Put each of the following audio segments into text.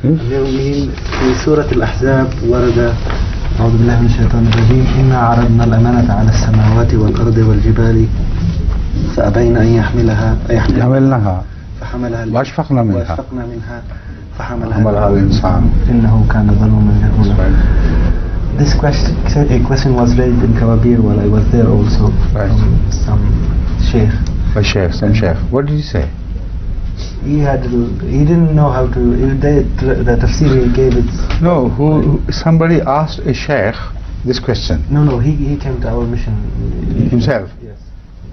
اليومين في سورة الأحزاب ورد أعوذ بالله من الشيطان الرجيم إنا عرضنا الأمانة على السماوات والأرض والجبال فأبين أن يحملنها فحملها وأشفقنا منها فحملها الإنسان إنه كان ظلوما جهولا. This question was raised in Kabir while I was there also, right. From some sheikh. Some sheikh. What did he say? He didn't know how to. The tafsir he gave it. No, somebody asked a sheikh this question. No, he came to our mission himself. Yes.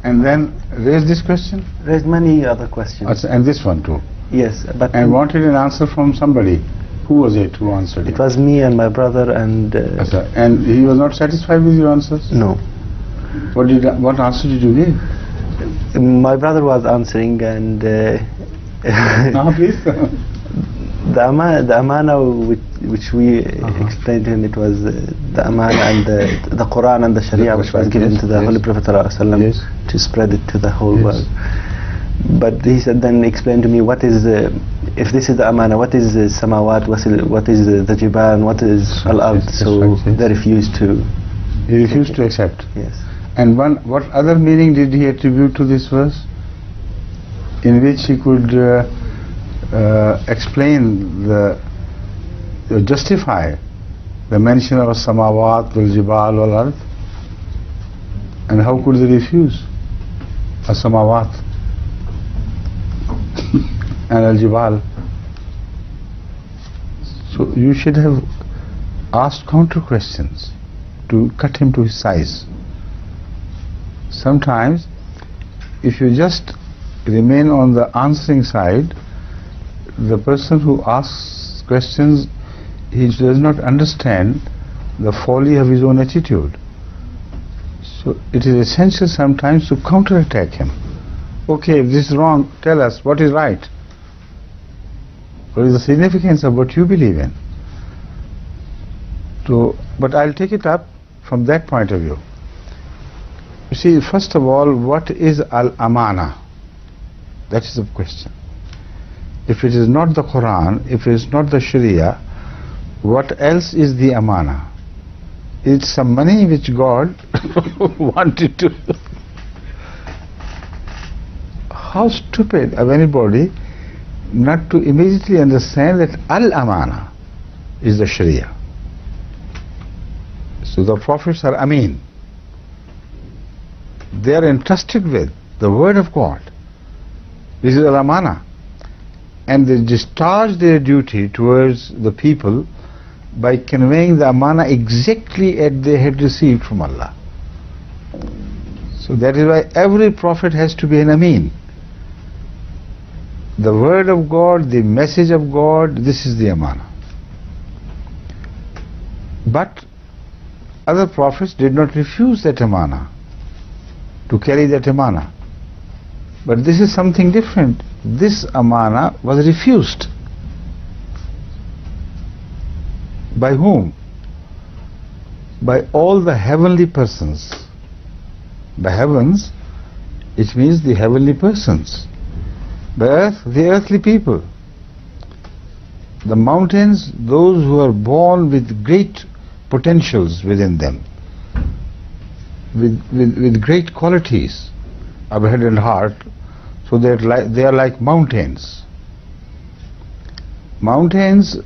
And then raised this question. Raised many other questions. And this one too. Yes, but and wanted an answer from somebody. Who was it who answered? It was me and my brother and. And he was not satisfied with your answers? No. What answer did you give? My brother was answering and. Please. The Amanah which we explained to him, it was the Amanah and the Quran and the Sharia which was given to the Holy Prophet ﷺ to spread it to the whole world. But he said, then explain to me what is if this is the Amanah, what is the Samawat, what is the Jibal, and what is Al-Ard. So they refused to. He refused to accept. Yes. And what other meaning did he attribute to this verse, in which he could explain justify the mention of Samawat, Wal-Jibal, Wal-Ard? And how could they refuse a Samawat and Al-Jibal? So you should have asked counter questions to cut him to his size. Sometimes if you just remain on the answering side, the person who asks questions, he does not understand the folly of his own attitude. So it is essential sometimes to counterattack him. Okay, if this is wrong, tell us what is right. What is the significance of what you believe in? So, but I'll take it up from that point of view. You see, first of all, what is Al-Amanah? That is the question. If it is not the Quran, if it is not the Sharia, what else is the Amanah? It's some money which God wanted to. How stupid of anybody not to immediately understand that Al-Amanah is the Sharia. So the prophets are Amin. They are entrusted with the word of God. This is Al-Amanah. And they discharge their duty towards the people by conveying the Amanah exactly as they had received from Allah. So that is why every prophet has to be an Amin. The word of God, the message of God, this is the Amanah. But other prophets did not refuse that Amanah, to carry that Amanah. But this is something different. This Amanah was refused. By whom? By all the heavenly persons. By heavens, it means the heavenly persons. By earth, the earthly people. The mountains, those who are born with great potentials within them, with great qualities of head and heart, so they are like mountains. Mountains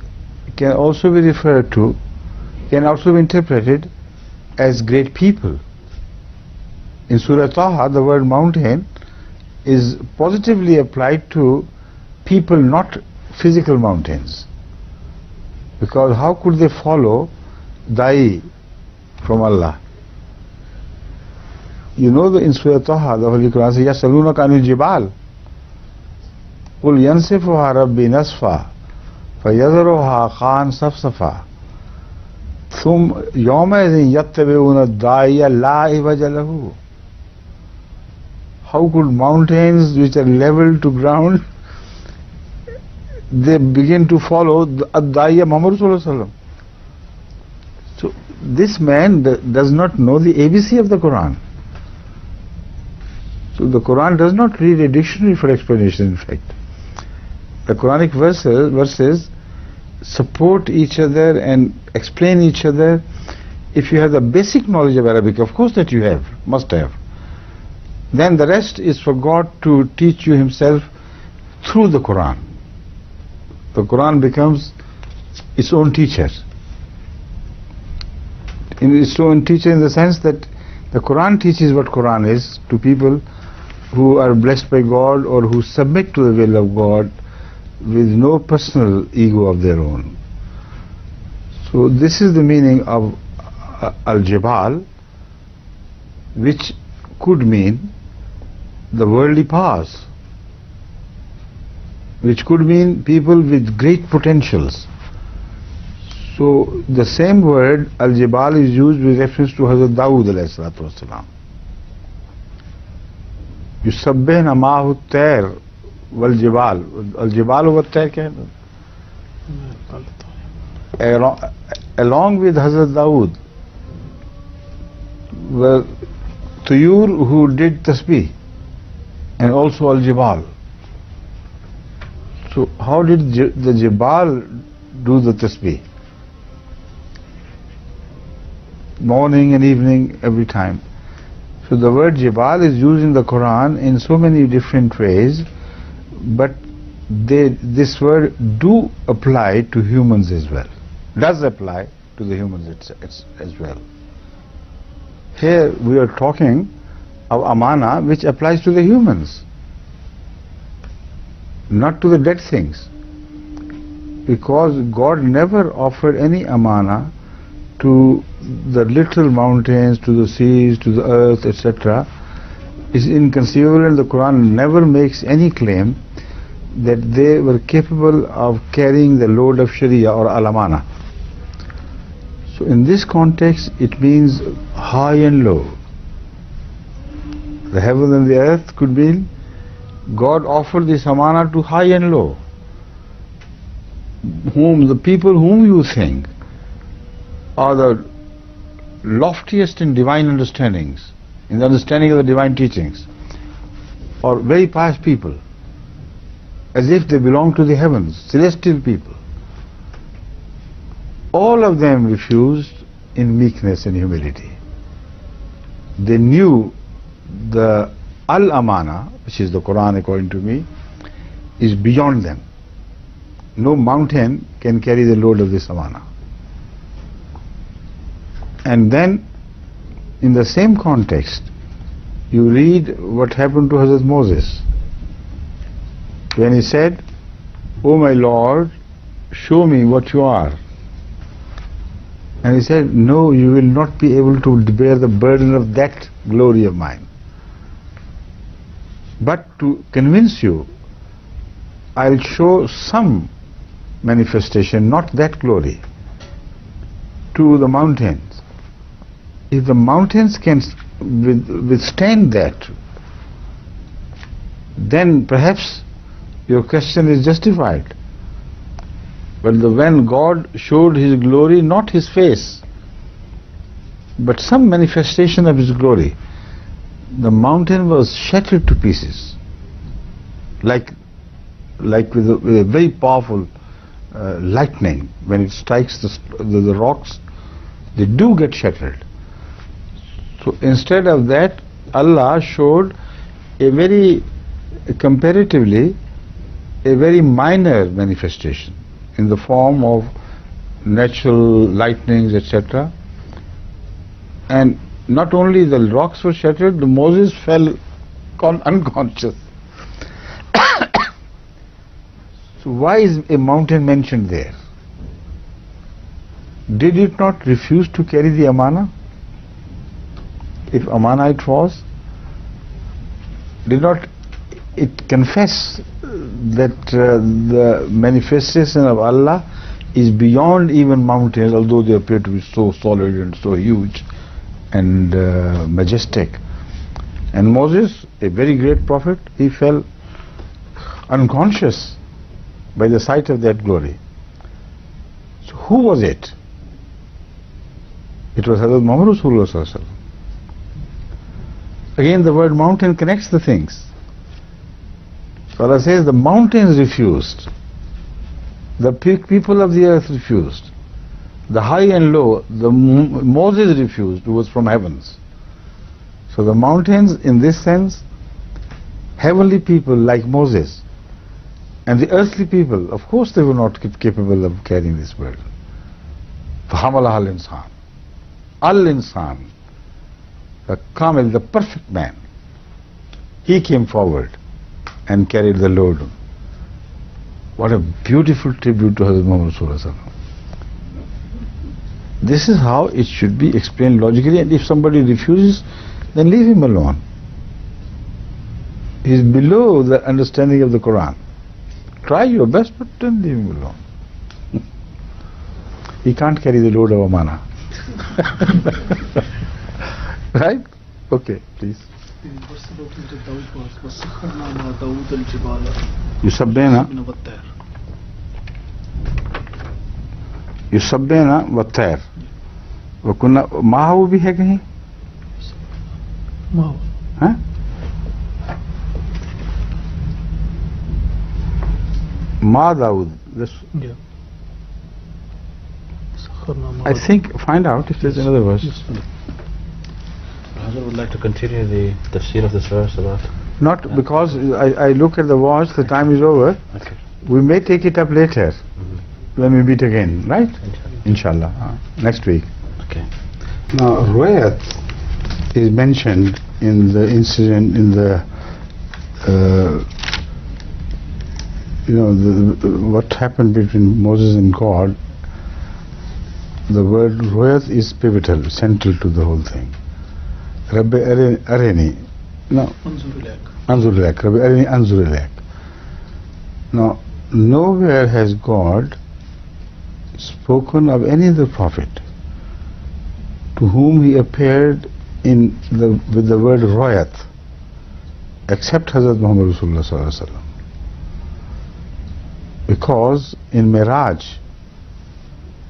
can also be referred to, can also be interpreted as great people. In Surah Taha, the word mountain is positively applied to people, not physical mountains. Because how could they follow Dai from Allah? You know, in Surah Taha, the Holy Quran says, يَسْأَلُونَكَ عَنِ الْجِبَالِ قُلْ يَنْسِفُهَا رَبِّي نَسْفًا فَيَذَرُهَا قَاعًا صَفْصَفًا ثُمَّ يَوْمَئِذٍ يَتَّبِعُونَ الدَّاعِيَ لَا عِوَجَ لَهُ. How could mountains which are level to ground, they begin to follow Ad-Daiya Muhammad Sallallahu Alaihi Wasallam? So this man does not know the ABC of the Quran. So the Quran does not read a dictionary for explanation. In fact, the Quranic verses support each other and explain each other. If you have the basic knowledge of Arabic, of course that you have, must have, then the rest is for God to teach you Himself through the Quran. The Quran becomes its own teacher. In its own teacher in the sense that the Quran teaches what Quran is to people who are blessed by God or who submit to the will of God with no personal ego of their own. So this is the meaning of al-jibal, which could mean the worldly powers, which could mean people with great potentials. So the same word al-jibal is used with reference to Hazrat Dawood alayhi salatu wasalam. Yusabbihna ma'ahu at-tayr wal-jibal. Al-jibal wa at-tayr kya hai? Along with Hazrat Dawood were tuyur who did tasbih and also al-jibal. So how did the jibal do the tasbih? Morning and evening, every time. So the word jibal is used in the Quran in so many different ways, but this word do apply to humans as well. Does apply to the humans as well. Here we are talking of Amanah, which applies to the humans, not to the dead things, because God never offered any Amanah to the little mountains, to the seas, to the earth, etc. Is inconceivable, and the Quran never makes any claim that they were capable of carrying the load of Sharia or al-Amanah. So in this context it means high and low. The heaven and the earth could mean God offered this Amanah to high and low, whom the people whom you think are the loftiest in divine understandings, in the understanding of the divine teachings, or very pious people, as if they belong to the heavens, celestial people. All of them refused in meekness and humility. They knew the al-Amanah, which is the Quran according to me, is beyond them. No mountain can carry the load of this Amanah. And then in the same context you read what happened to Hazrat Moses when he said, "O my Lord, show me what you are." And he said, "No, you will not be able to bear the burden of that glory of mine. But to convince you, I'll show some manifestation, not that glory, to the mountains. If the mountains can withstand that, then perhaps your question is justified. But when God showed His glory, not His face, but some manifestation of His glory, the mountain was shattered to pieces, like with a very powerful lightning. When it strikes the rocks, they do get shattered. So instead of that, Allah showed comparatively a very minor manifestation in the form of natural lightnings, etc. And not only the rocks were shattered, Moses fell unconscious. So why is a mountain mentioned there? Did it not refuse to carry the Amanah? If Amanah it was, did not it confess that the manifestation of Allah is beyond even mountains, although they appear to be so solid and so huge and majestic? And Moses, a very great prophet, he fell unconscious by the sight of that glory. So who was it? It was Hazrat Muhammad Rasulullah Sallallahu Alaihi Wasallam. Again, the word mountain connects the things. So Allah says the mountains refused. The people of the earth refused. The high and low, Moses refused, who was from heavens. So the mountains, in this sense, heavenly people like Moses, and the earthly people, of course they were not capable of carrying this burden. فَحَمَلَهَا الْإِنسَانِ Al-Insan, the Kamil, the perfect man, he came forward and carried the load. What a beautiful tribute to Hazrat Muhammad Sallallahu Alaihi Wasallam. This is how it should be explained logically, and if somebody refuses, then leave him alone. He is below the understanding of the Quran. Try your best, but then leave him alone. He can't carry the load of Amanah. Right? Okay, please. युसब्बिना वत्तैर वकुन्ना माहू भी है कहीं हैं Ma Dawood. Yeah. I think, find out if there's another verse. I would like to continue the tafsir of this verse about. Not because I look at the watch, the time is over. Okay. We may take it up later when we meet again, right? Inshallah. Next week. Okay. Now, Ruwayat is mentioned in the incident, in the what happened between Moses and God. The word Ruwayat is pivotal, central to the whole thing. Rabbi Arini. No. Anzur ilaik. Rabbi Arini Anzur ilaik. Now, nowhere has God spoken of any other prophet to whom he appeared with the word Ruwayat, except Hazrat Muhammad Rasulullah Sallallahu Alaihi Wasallam. Because in Miraj,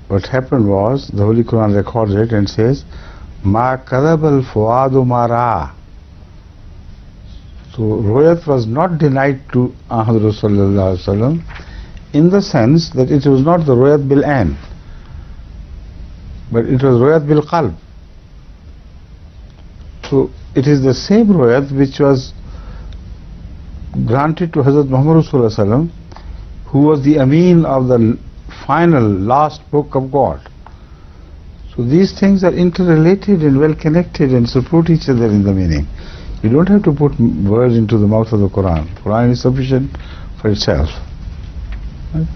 what happened was, the Holy Quran records it and says, Ma kadabal fuadu mara. So Ruwayat was not denied to Ahmad Rasulullah Sallallahu Alaihi Wasallam in the sense that it was not the Ruwayat bil ain, but it was Ruwayat bil qalb. So it is the same Ruwayat which was granted to Hazrat Muhammad Rasulullah Sallallahu Alaihi Wasallam, who was the Ameen of the final, last book of God. So these things are interrelated and well connected and support each other in the meaning. You don't have to put words into the mouth of the Quran. Quran is sufficient for itself. Right?